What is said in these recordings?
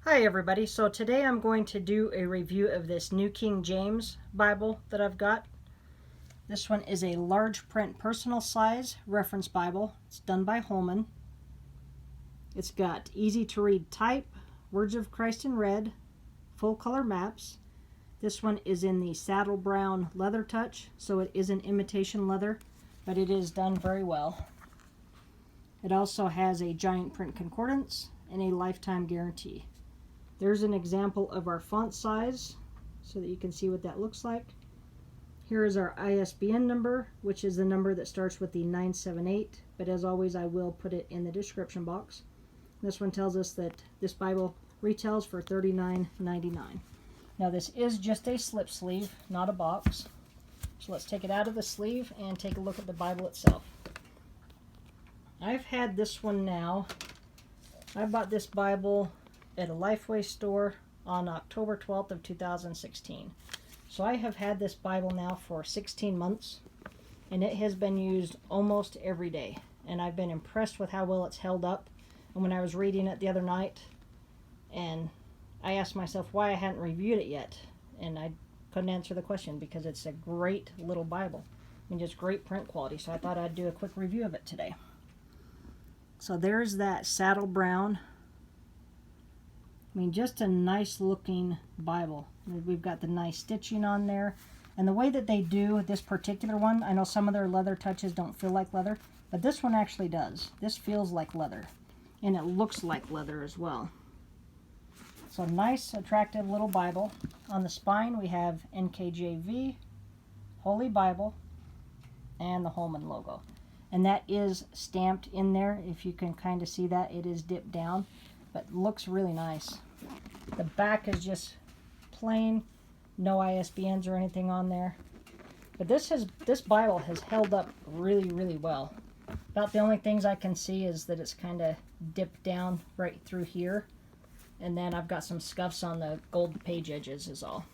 Hi everybody, so today I'm going to do a review of this New King James Bible that I've got. This one is a large print personal size reference Bible. It's done by Holman. It's got easy to read type, Words of Christ in red, full color maps. This one is in the saddle brown leather touch, so it is an imitation leather, but it is done very well. It also has a giant print concordance and a lifetime guarantee. There's an example of our font size so that you can see what that looks like. Here is our ISBN number, which is the number that starts with the 978, but as always I will put it in the description box. This one tells us that this Bible retails for $39.99. Now this is just a slip sleeve, not a box. So let's take it out of the sleeve and take a look at the Bible itself. I've had this one now. I bought this Bible at a Lifeway store on October 12th of 2016. So I have had this Bible now for 16 months, and it has been used almost every day. And I've been impressed with how well it's held up. And when I was reading it the other night, and I asked myself why I hadn't reviewed it yet, and I couldn't answer the question because it's a great little Bible. I mean, just great print quality, so I thought I'd do a quick review of it today. So there's that saddle brown. I mean, just a nice looking Bible. We've got the nice stitching on there. And the way that they do this particular one, I know some of their leather touches don't feel like leather, but this one actually does. This feels like leather. And it looks like leather as well. So nice, attractive little Bible. On the spine we have NKJV, Holy Bible, and the Holman logo. And that is stamped in there. If you can kind of see that, it is dipped down, but looks really nice. The back is just plain, no ISBNs or anything on there. But this Bible has held up really, really well. About the only things I can see is that it's kind of dipped down right through here. And then I've got some scuffs on the gold page edges is all.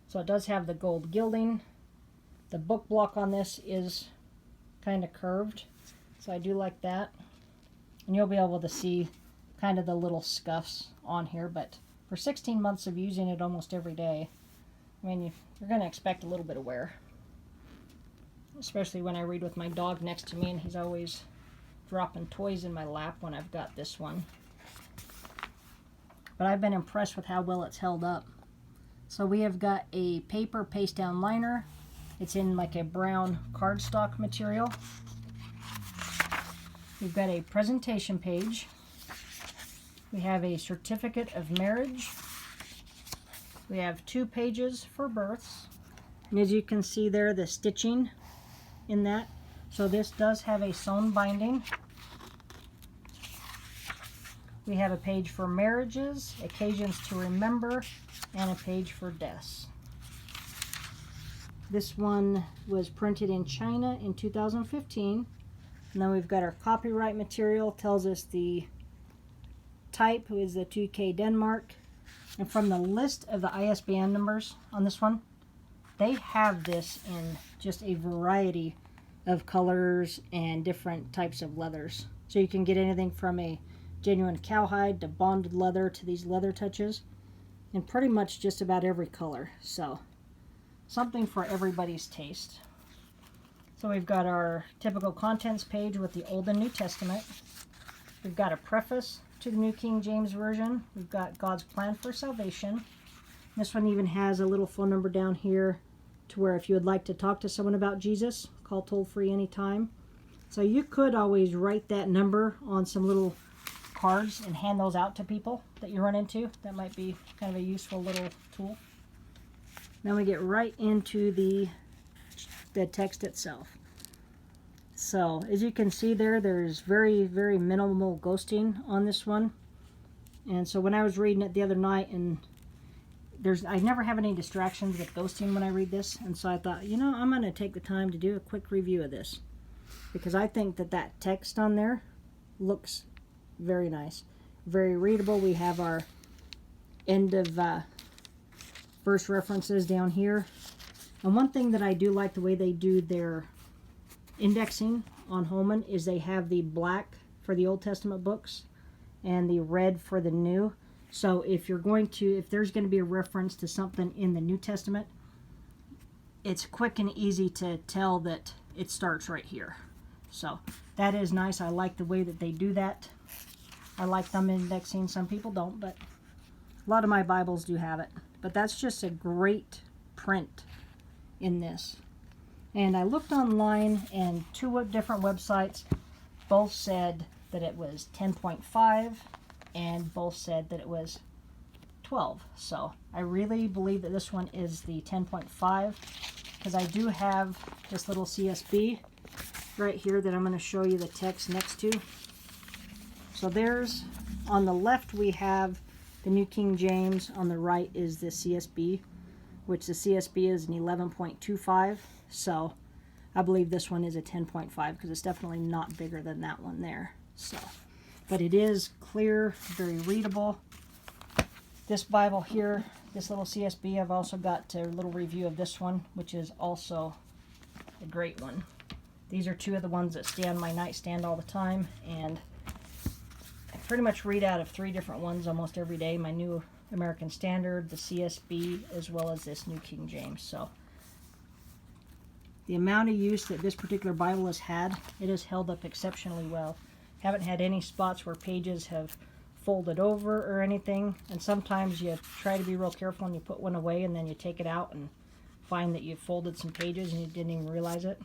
So it does have the gold gilding. The book block on this is kind of curved, so I do like that. And you'll be able to see kind of the little scuffs on here, but for 16 months of using it almost every day, I mean, you're going to expect a little bit of wear. Especially when I read with my dog next to me, and he's always dropping toys in my lap when I've got this one. But I've been impressed with how well it's held up. So we have got a paper paste down liner. It's in like a brown cardstock material. We've got a presentation page. We have a certificate of marriage. We have 2 pages for births. And as you can see there, the stitching in that. So this does have a sewn binding. We have a page for marriages, occasions to remember, and a page for deaths. This one was printed in China in 2015. And then we've got our copyright material, tells us the type is the 2K Denmark. And from the list of the ISBN numbers on this one, they have this in just a variety of colors and different types of leathers. So you can get anything from a genuine cowhide to bonded leather to these leather touches, and pretty much just about every color. So something for everybody's taste. So we've got our typical contents page with the Old and New Testament. We've got a preface to the New King James Version. We've got God's plan for salvation. This one even has a little phone number down here to where if you would like to talk to someone about Jesus, call toll-free anytime. So you could always write that number on some little cards and hand those out to people that you run into. That might be kind of a useful little tool. Then we get right into the text itself. So as you can see there's very, very minimal ghosting on this one. And so when I was reading it the other night, and I never have any distractions with ghosting when I read this, and so I thought, I'm going to take the time to do a quick review of this, because I think that text on there looks very nice, very readable. We have our end of verse references down here. And one thing that I do like the way they do their indexing on Holman is they have the black for the Old Testament books and the red for the New. So if there's going to be a reference to something in the New Testament, it's quick and easy to tell that it starts right here. So that is nice. I like the way that they do that. I like thumb indexing. Some people don't, but a lot of my Bibles do have it. But that's just a great print in this. And I looked online, and two different websites both said that it was 10.5, and both said that it was 12. So I really believe that this one is the 10.5, because I do have this little CSB right here that I'm going to show you the text next to. So there's, on the left we have the New King James, on the right is the CSB, which the CSB is an 11.25, so I believe this one is a 10.5 because it's definitely not bigger than that one there. So, but it is clear, very readable. This Bible here, this little CSB, I've also got a little review of this one, which is also a great one. These are two of the ones that stay on my nightstand all the time, and I pretty much read out of three different ones almost every day. My New American Standard, the CSB, as well as this New King James. So the amount of use that this particular Bible has had, it has held up exceptionally well. Haven't had any spots where pages have folded over or anything. And sometimes you try to be real careful and you put one away and then you take it out and find that you've folded some pages and you didn't even realize it.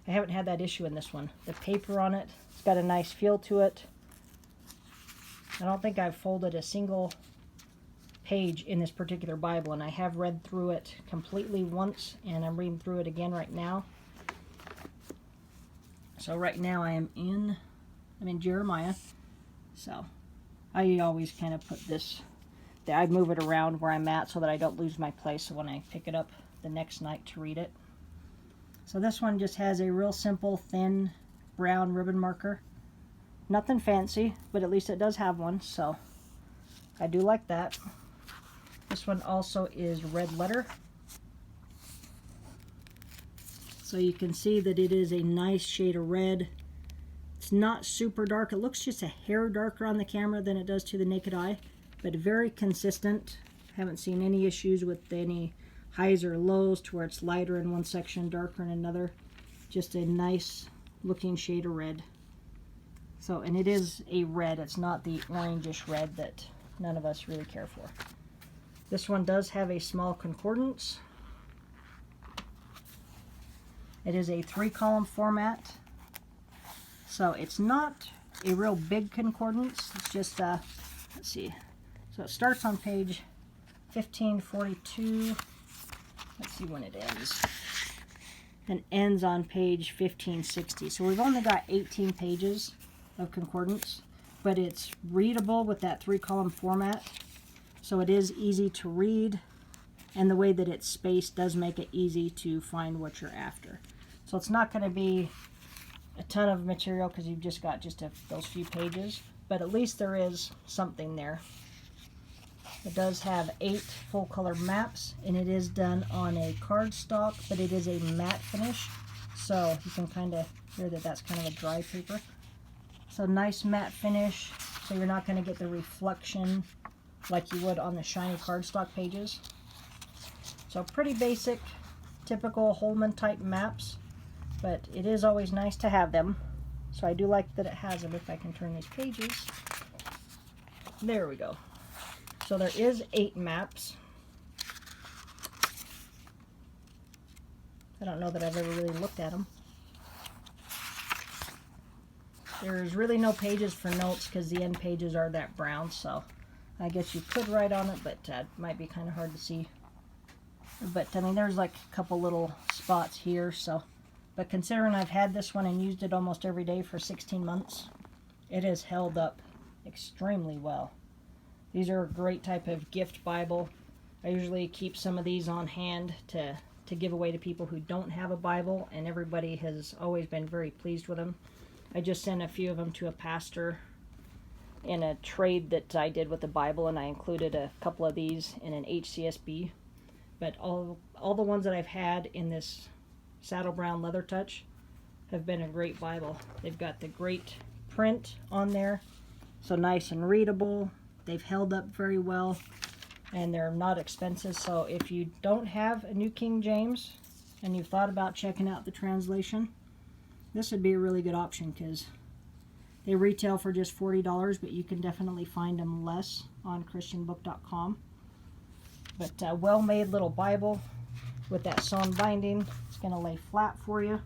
I haven't had that issue in this one. The paper on it, it's got a nice feel to it. I don't think I've folded a single page in this particular Bible, and I have read through it completely once, and I'm reading through it again right now. So right now I'm in Jeremiah. So I always kind of put this, I move it around where I'm at so that I don't lose my place so when I pick it up the next night to read it. So this one just has a real simple, thin, brown ribbon marker. Nothing fancy, but at least it does have one, so I do like that. This one also is red letter. So you can see that it is a nice shade of red. It's not super dark. It looks just a hair darker on the camera than it does to the naked eye, but very consistent. Haven't seen any issues with any highs or lows to where it's lighter in one section, darker in another. Just a nice looking shade of red. So, and it is a red. It's not the orangish red that none of us really care for. This one does have a small concordance. It is a 3-column format. So it's not a real big concordance. It's just, let's see. So it starts on page 1542. Let's see when it ends. And ends on page 1560. So we've only got 18 pages of concordance, but it's readable with that 3-column format. So it is easy to read, and the way that it's spaced does make it easy to find what you're after. So it's not going to be a ton of material because you've just got those few pages, but at least there is something there. It does have 8 full color maps, and it is done on a cardstock, but it is a matte finish, so you can kind of hear that that's kind of a dry paper. So nice matte finish, so you're not going to get the reflection like you would on the shiny cardstock pages. So pretty basic, typical Holman type maps, but it is always nice to have them. So I do like that it has them. If I can turn these pages. There we go. So there is 8 maps. I don't know that I've ever really looked at them. There's really no pages for notes because the end pages are that brown, so I guess you could write on it, but it might be kind of hard to see. But I mean, there's like a couple little spots here, so. But considering I've had this one and used it almost every day for 16 months, it has held up extremely well. These are a great type of gift Bible. I usually keep some of these on hand to give away to people who don't have a Bible, and everybody has always been very pleased with them. I just sent a few of them to a pastor in a trade that I did with the Bible, and I included a couple of these in an HCSB. But all the ones that I've had in this saddle brown leather touch have been a great Bible. They've got the great print on there, so nice and readable. they've held up very well, and they're not expensive. So if you don't have a New King James and you've thought about checking out the translation, this would be a really good option, because they retail for just $40, but you can definitely find them less on christianbook.com. But well-made little Bible with that sewn binding. It's going to lay flat for you.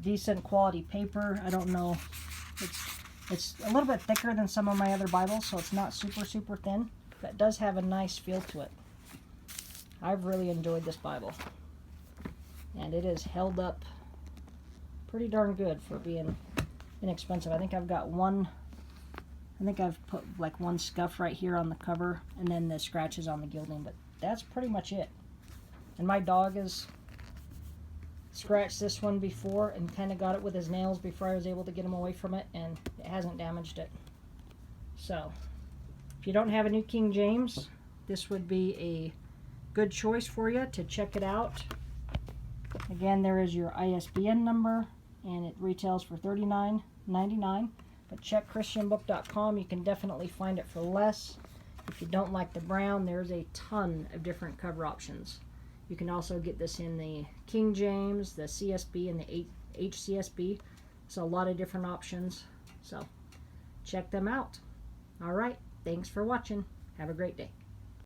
Decent quality paper. I don't know. It's a little bit thicker than some of my other Bibles, so it's not super thin, but it does have a nice feel to it. I've really enjoyed this Bible, and it is held up pretty darn good for being inexpensive. I think I've got I've put like one scuff right here on the cover, and then the scratches on the gilding, but that's pretty much it. And my dog has scratched this one before and kind of got it with his nails before I was able to get him away from it, and it hasn't damaged it. So if you don't have a New King James, this would be a good choice for you to check it out. Again, there is your ISBN number, and it retails for $39.99. But check christianbook.com. You can definitely find it for less. If you don't like the brown, there's a ton of different cover options. You can also get this in the King James, the CSB, and the HCSB. So a lot of different options. So check them out. All right. Thanks for watching. Have a great day.